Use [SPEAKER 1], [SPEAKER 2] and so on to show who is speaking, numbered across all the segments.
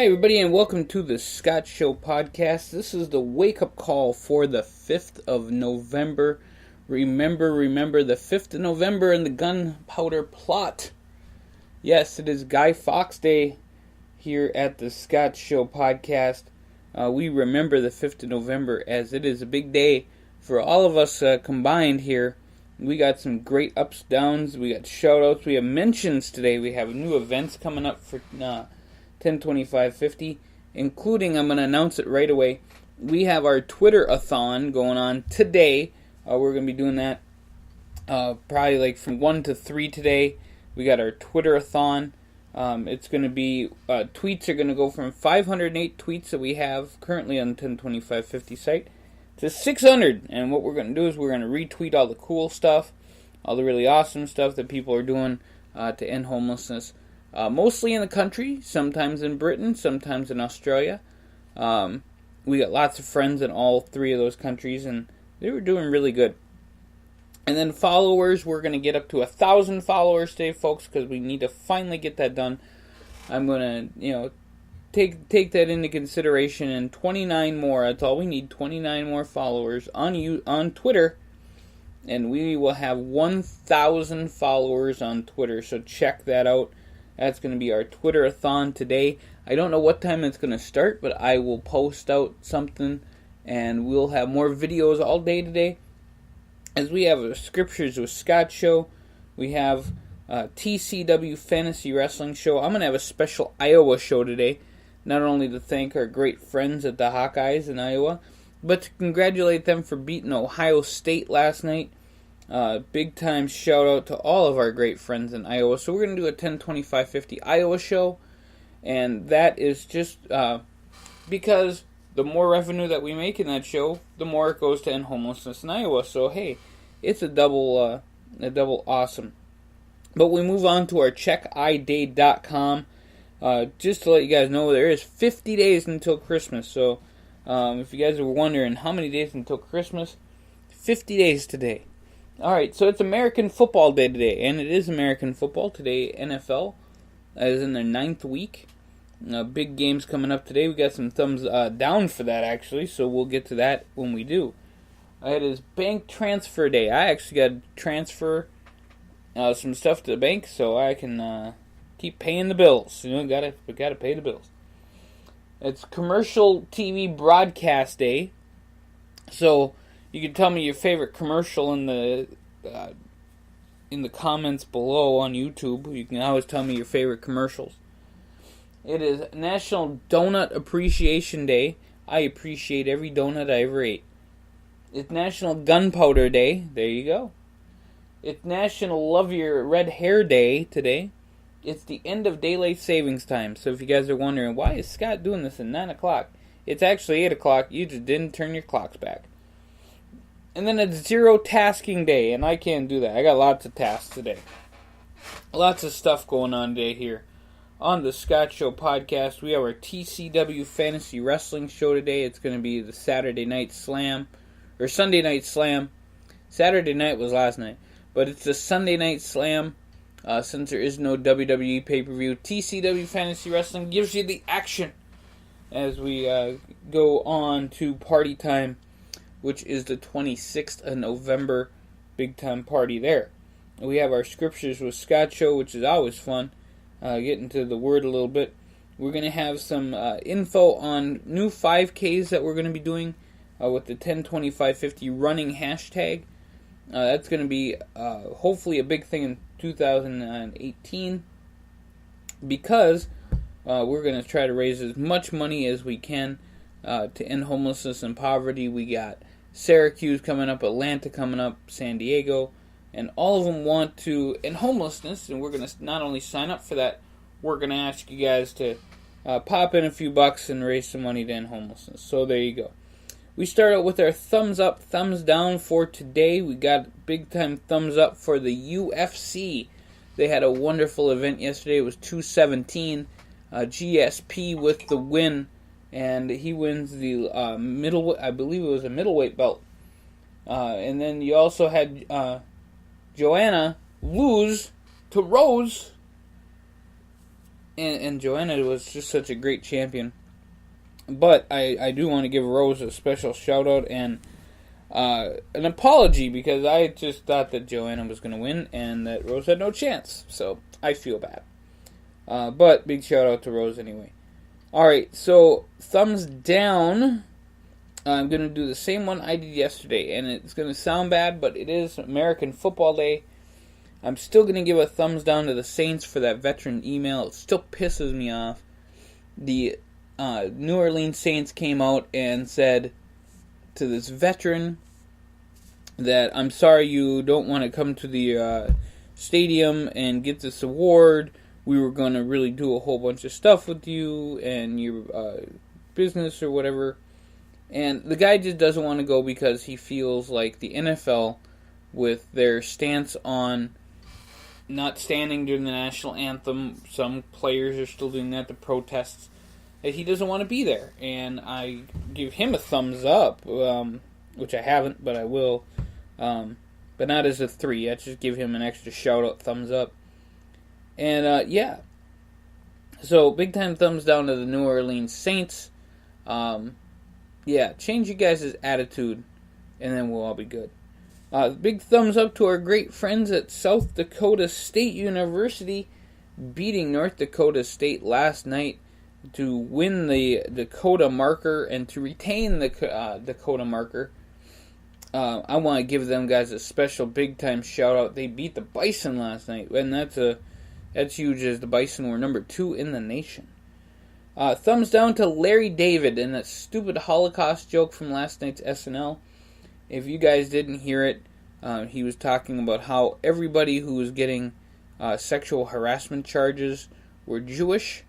[SPEAKER 1] Hi, everybody, and welcome to the Thescottshow podcast. This is the wake-up call for the 5th of November. Remember the 5th of November and the gunpowder plot. Yes, it is Guy Fawkes Day here at the Thescottshow podcast. We remember the 5th of November as it is a big day for all of us combined here. We got some great ups, downs, we got shout-outs, we have mentions today, we have new events coming up for 10/25/50, including, I'm going to announce it right away, we have our Twitter-a-thon going on today. We're going to be doing that probably like from 1 to 3 today. We got our Twitter-a-thon. It's going to be, tweets are going to go from 508 tweets that we have currently on the 10/25/50 site to 600. And what we're going to do is we're going to retweet all the cool stuff, all the really awesome stuff that people are doing to end homelessness. Mostly in the country, sometimes in Britain, sometimes in Australia. We got lots of friends in all three of those countries, and they were doing really good. And then followers, we're going to get up to 1,000 followers today, folks, because we need to finally get that done. I'm going to, take that into consideration, and 29 more. That's all we need, 29 more followers on Twitter, and we will have 1,000 followers on Twitter. So check that out. That's going to be our Twitter-a-thon today. I don't know what time it's going to start, but I will post out something, and we'll have more videos all day today. As we have a Scriptures with Scott show, we have a TCW Fantasy Wrestling show. I'm going to have a special Iowa show today, not only to thank our great friends at the Hawkeyes in Iowa, but to congratulate them for beating Ohio State last night. Big time shout out to all of our great friends in Iowa. So we're going to do a 10/25/50 Iowa show, and that is just because the more revenue that we make in that show, the more it goes to end homelessness in Iowa. So hey, it's a double awesome. But we move on to our checkiday.com. Just to let you guys know, there is 50 days until Christmas. So if you guys were wondering how many days until Christmas, 50 days today. Alright, so it's American Football Day today, and it is American football today. NFL is in their 9th week. Big games coming up today. We got some thumbs down for that, actually, so we'll get to that when we do. It is Bank Transfer Day. I actually got to transfer some stuff to the bank so I can keep paying the bills. We gotta pay the bills. It's Commercial TV Broadcast Day, so you can tell me your favorite commercial in the comments below on YouTube. You can always tell me your favorite commercials. It is National Donut Appreciation Day. I appreciate every donut I ever ate. It's National Gunpowder Day. There you go. It's National Love Your Red Hair Day today. It's the end of daylight savings time. So if you guys are wondering, why is Scott doing this at 9 o'clock? It's actually 8 o'clock. You just didn't turn your clocks back. And then it's Zero Tasking Day, and I can't do that. I got lots of tasks today. Lots of stuff going on today here. On the Scott Show podcast, we have our TCW Fantasy Wrestling show today. It's going to be the Saturday Night Slam, or Sunday Night Slam. Saturday night was last night, but it's the Sunday Night Slam. Since there is no WWE pay-per-view, TCW Fantasy Wrestling gives you the action as we go on to party time, which is the 26th of November, big time party there. We have our Scriptures with Scott show, which is always fun, getting to the word a little bit. We're going to have some info on new 5Ks that we're going to be doing with the 10/25/50 running hashtag. That's going to be hopefully a big thing in 2018 because we're going to try to raise as much money as we can to end homelessness and poverty. We got Syracuse coming up, Atlanta coming up, San Diego, and all of them want to end homelessness, and we're going to not only sign up for that, we're going to ask you guys to pop in a few bucks and raise some money to end homelessness. So there you go. We start out with our thumbs up, thumbs down for today. We got big time thumbs up for the UFC. They had a wonderful event yesterday. It was 217. GSP with the win. And he wins the I believe it was a middleweight belt. And then you also had Joanna lose to Rose and Joanna was just such a great champion. But I do want to give Rose a special shout out and an apology, because I just thought that Joanna was going to win and that Rose had no chance. So I feel bad. But big shout out to Rose anyway. Alright, so thumbs down. I'm going to do the same one I did yesterday, and it's going to sound bad, but it is American Football Day. I'm still going to give a thumbs down to the Saints for that veteran email. It still pisses me off. The New Orleans Saints came out and said to this veteran that, I'm sorry you don't want to come to the stadium and get this award. We were going to really do a whole bunch of stuff with you and your business or whatever. And the guy just doesn't want to go because he feels like the NFL, with their stance on not standing during the national anthem, some players are still doing that, the protests, that he doesn't want to be there. And I give him a thumbs up, which I haven't, but I will. But not as a 3. I just give him an extra shout-out thumbs up. And, yeah. So, big-time thumbs down to the New Orleans Saints. Yeah, change you guys' attitude, and then we'll all be good. Big thumbs up to our great friends at South Dakota State University, beating North Dakota State last night to win the Dakota marker and to retain the Dakota marker. I want to give them guys a special big-time shout-out. They beat the Bison last night, and that's huge, as the Bison were number 2 in the nation. Thumbs down to Larry David and that stupid Holocaust joke from last night's SNL. If you guys didn't hear it, he was talking about how everybody who was getting sexual harassment charges were Jewish,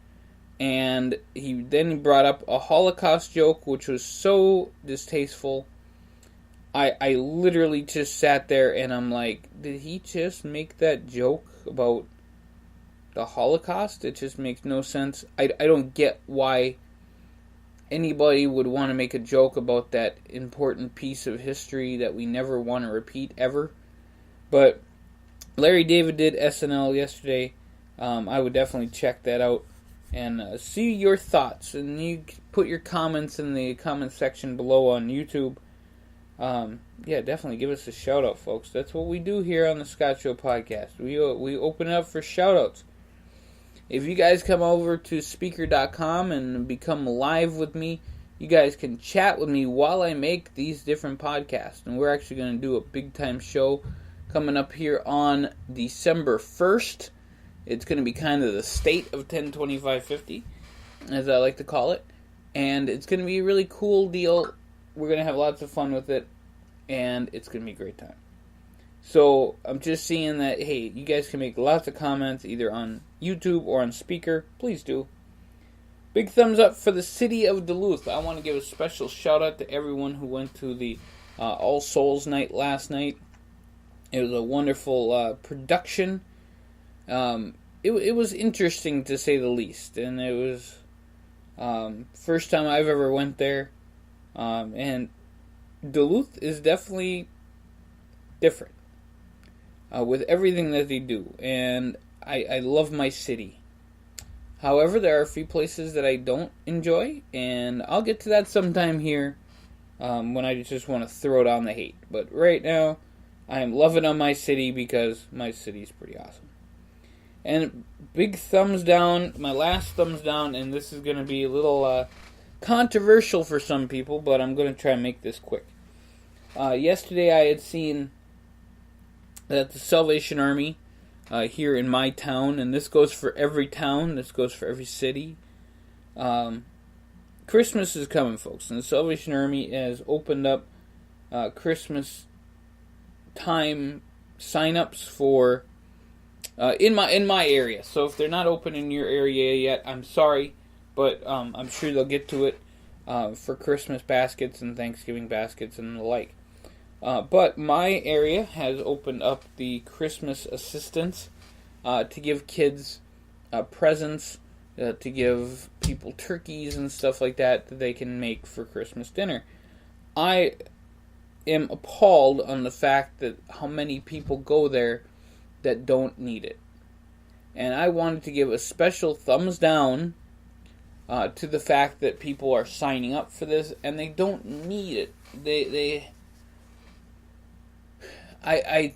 [SPEAKER 1] and he then brought up a Holocaust joke, which was so distasteful. I literally just sat there and I'm like, did he just make that joke about the Holocaust? It just makes no sense. I don't get why anybody would want to make a joke about that important piece of history that we never want to repeat ever. But Larry David did SNL yesterday. I would definitely check that out and see your thoughts. And you put your comments in the comment section below on YouTube. Yeah, definitely give us a shout out, folks. That's what we do here on the Thescottshow podcast. We open it up for shout outs. If you guys come over to Speaker.com and become live with me, you guys can chat with me while I make these different podcasts. And we're actually going to do a big-time show coming up here on December 1st. It's going to be kind of the state of 102550, as I like to call it. And it's going to be a really cool deal. We're going to have lots of fun with it. And it's going to be a great time. So, I'm just seeing that, hey, you guys can make lots of comments either on YouTube or on Speaker. Please do. Big thumbs up for the city of Duluth. I want to give a special shout out to everyone who went to the All Souls Night last night. It was a wonderful production. It was interesting, to say the least. And it was first time I've ever went there. And Duluth is definitely different. With everything that they do, and I love my city. However, there are a few places that I don't enjoy, and I'll get to that sometime here when I just want to throw down the hate. But right now, I am loving on my city because my city is pretty awesome. And big thumbs down, my last thumbs down, and this is going to be a little controversial for some people, but I'm going to try and make this quick. Yesterday I had seen that the Salvation Army here in my town, and this goes for every town, this goes for every city. Christmas is coming, folks, and the Salvation Army has opened up Christmas time sign-ups for in my area. So if they're not open in your area yet, I'm sorry, but I'm sure they'll get to it for Christmas baskets and Thanksgiving baskets and the like. But my area has opened up the Christmas assistance to give kids presents, to give people turkeys and stuff like that they can make for Christmas dinner. I am appalled on the fact that how many people go there that don't need it. And I wanted to give a special thumbs down to the fact that people are signing up for this, and they don't need it. I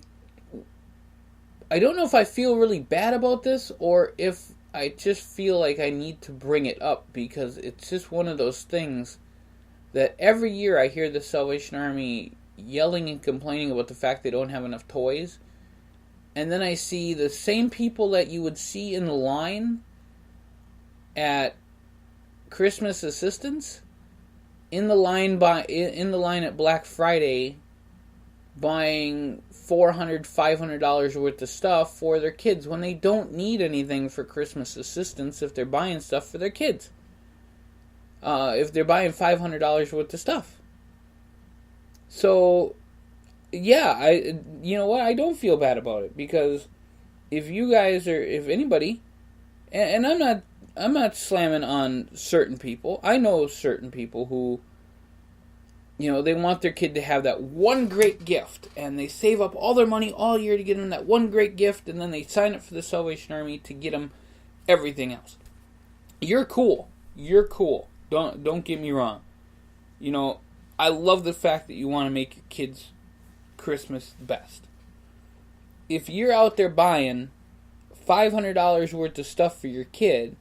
[SPEAKER 1] don't know if I feel really bad about this, or if I just feel like I need to bring it up, because it's just one of those things that every year I hear the Salvation Army yelling and complaining about the fact they don't have enough toys. And then I see the same people that you would see in the line at Christmas assistance in the line at Black Friday buying $400, $500 worth of stuff for their kids when they don't need anything for Christmas assistance if they're buying stuff for their kids. If they're buying $500 worth of stuff. So, yeah, you know what? I don't feel bad about it, because if anybody, and I'm not slamming on certain people. I know certain people who, they want their kid to have that one great gift, and they save up all their money all year to get them that one great gift, and then they sign up for the Salvation Army to get them everything else. You're cool. You're cool. Don't get me wrong. I love the fact that you want to make your kids' Christmas the best. If you're out there buying $500 worth of stuff for your kid,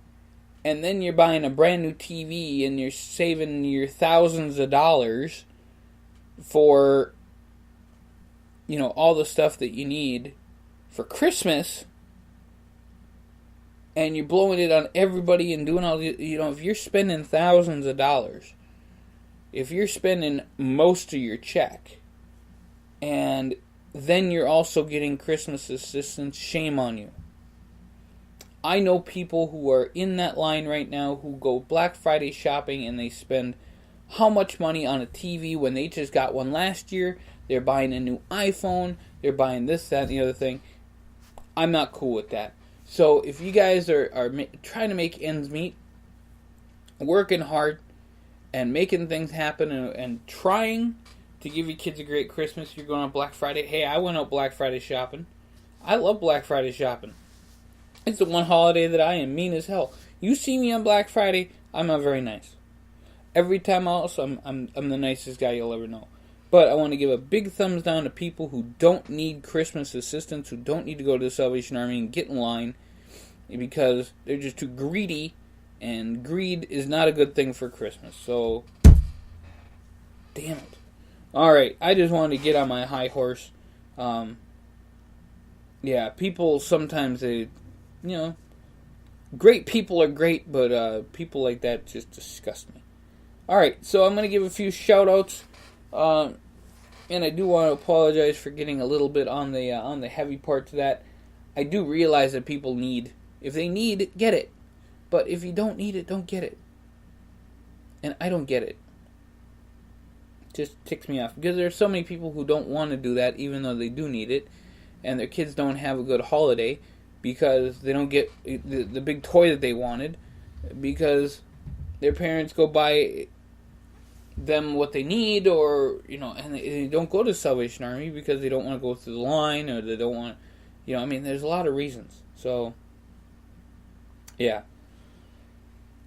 [SPEAKER 1] and then you're buying a brand new TV and you're saving your thousands of dollars for, all the stuff that you need for Christmas, and you're blowing it on everybody and doing all the, if you're spending thousands of dollars, if you're spending most of your check, and then you're also getting Christmas assistance, shame on you. I know people who are in that line right now who go Black Friday shopping and they spend how much money on a TV when they just got one last year. They're buying a new iPhone. They're buying this, that, and the other thing. I'm not cool with that. So if you guys are trying to make ends meet, working hard, and making things happen, and trying to give your kids a great Christmas, you're going on Black Friday. Hey, I went out Black Friday shopping. I love Black Friday shopping. It's the one holiday that I am mean as hell. You see me on Black Friday, I'm not very nice. Every time else, I'm the nicest guy you'll ever know. But I want to give a big thumbs down to people who don't need Christmas assistance, who don't need to go to the Salvation Army and get in line, because they're just too greedy, and greed is not a good thing for Christmas. So, damn it. Alright, I just wanted to get on my high horse. People sometimes, great people are great, but people like that just disgust me. Alright, so I'm going to give a few shout-outs. And I do want to apologize for getting a little bit on the heavy part to that. I do realize that people need. If they need, get it. But if you don't need it, don't get it. And I don't get it. It just ticks me off. Because there are so many people who don't want to do that, even though they do need it. And their kids don't have a good holiday because they don't get the big toy that they wanted. Because their parents go buy them what they need, or and they don't go to Salvation Army because they don't want to go through the line, or they don't want, there's a lot of reasons. So, yeah,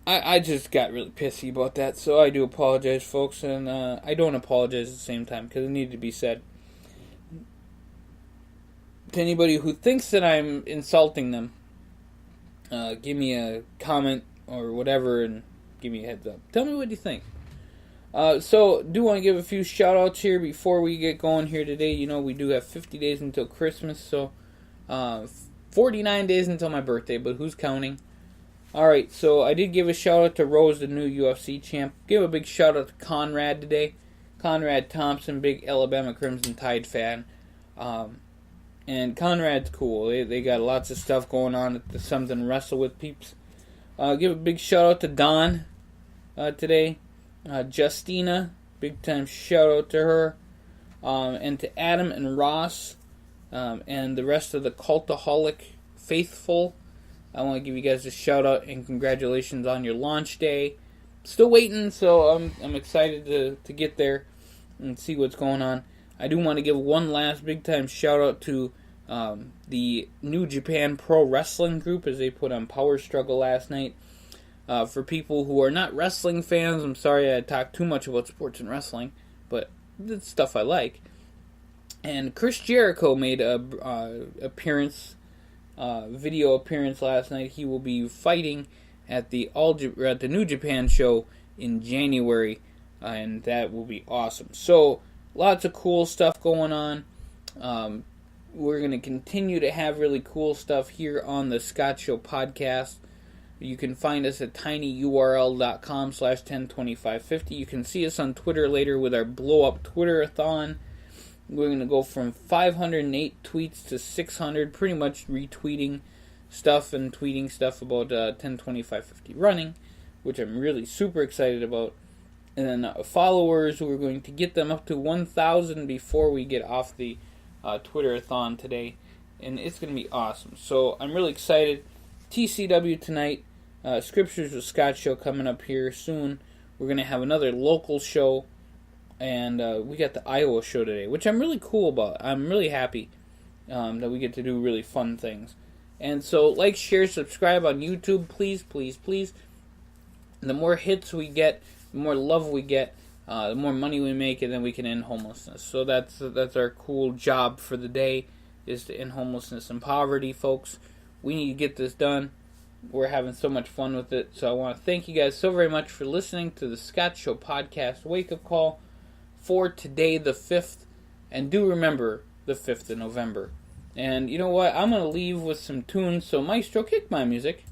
[SPEAKER 1] I just got really pissy about that. So I do apologize, folks, and I don't apologize at the same time because it needed to be said. To anybody who thinks that I'm insulting them, give me a comment or whatever, and give me a heads up. Tell me what you think. So, do want to give a few shout-outs here before we get going here today. We do have 50 days until Christmas, so 49 days until my birthday, but who's counting? Alright, so I did give a shout-out to Rose, the new UFC champ. Give a big shout-out to Conrad today. Conrad Thompson, big Alabama Crimson Tide fan. And Conrad's cool. They got lots of stuff going on at the Something Wrestle With peeps. Give a big shout-out to Dawn today. Justina, big time shout out to her, and to Adam and Ross, and the rest of the Cultaholic faithful. I want to give you guys a shout out and congratulations on your launch day. Still waiting, so I'm excited to get there and see what's going on. I do want to give one last big time shout out to the New Japan Pro Wrestling group, as they put on Power Struggle last night. For people who are not wrestling fans, I'm sorry I talked too much about sports and wrestling, but it's stuff I like. And Chris Jericho made a video appearance last night. He will be fighting at the New Japan show in January, and that will be awesome. So lots of cool stuff going on. We're going to continue to have really cool stuff here on the Thescottshow podcast. You can find us at tinyurl.com/102550. You can see us on Twitter later with our blow-up Twitter-a-thon. We're going to go from 508 tweets to 600, pretty much retweeting stuff and tweeting stuff about 102550 running, which I'm really super excited about. And then followers, we're going to get them up to 1,000 before we get off the Twitter-a-thon today. And it's going to be awesome. So I'm really excited. TCW tonight. Scriptures with Scott show coming up here soon. We're going to have another local show. And we got the Iowa show today, which I'm really cool about. I'm really happy that we get to do really fun things. And so, like, share, subscribe on YouTube, please, please, please. The more hits we get, the more love we get, the more money we make, and then we can end homelessness. So that's our cool job for the day, is to end homelessness and poverty, folks. We need to get this done. We're having so much fun with it. So I want to thank you guys so very much for listening to the Scott Show podcast wake-up call for today, the 5th. And do remember the 5th of November. And you know what? I'm going to leave with some tunes. So Maestro, kick my music.